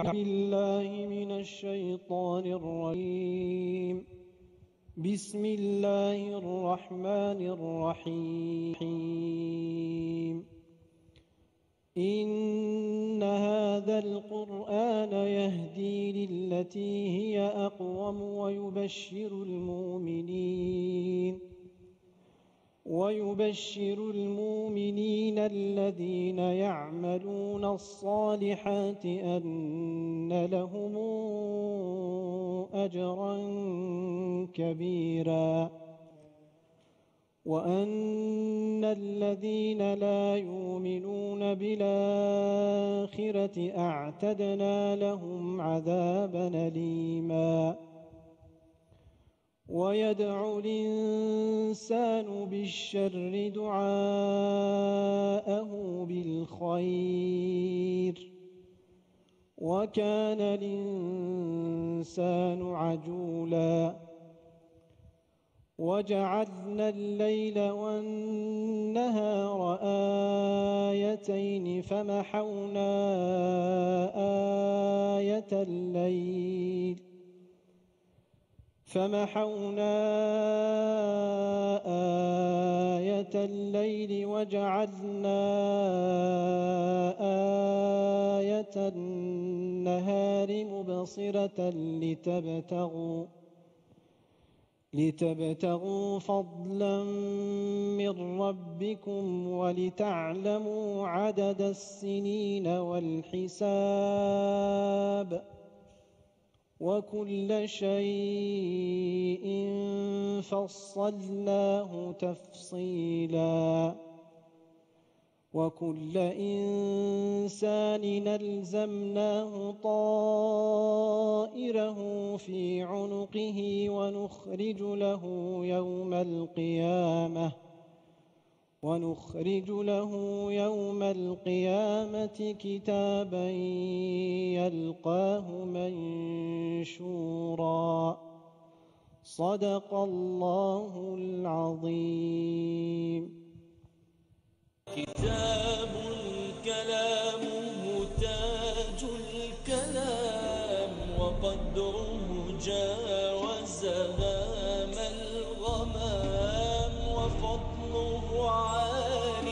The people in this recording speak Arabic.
بالله من الشيطان الرجيم. بسم الله الرحمن الرحيم. إن هذا القرآن يهدي للتي هي أقوم ويبشر المؤمنين الذين يعملون الصالحات أن لهم أجرا كبيرا، وأن الذين لا يؤمنون بالآخرة أعتدنا لهم عذابا أليما. ويدعو الإنسان بالشر دعاءه بالخير، وكان الإنسان عجولا. وجعلنا الليل والنهار آيتين فمحونا آية الليل وجعلنا آية النهار مبصرة لتبتغوا فضلا من ربكم ولتعلموا عدد السنين والحساب، وكل شيء فصلناه تفصيلا. وكل إنسان ألزمناه طائره في عنقه ونخرج له يوم القيامة كتابا يلقاه منشورا. صدق الله العظيم. كتاب كلامه تاج الكلام، وقدره جاوز هام الغمام، وفضله عال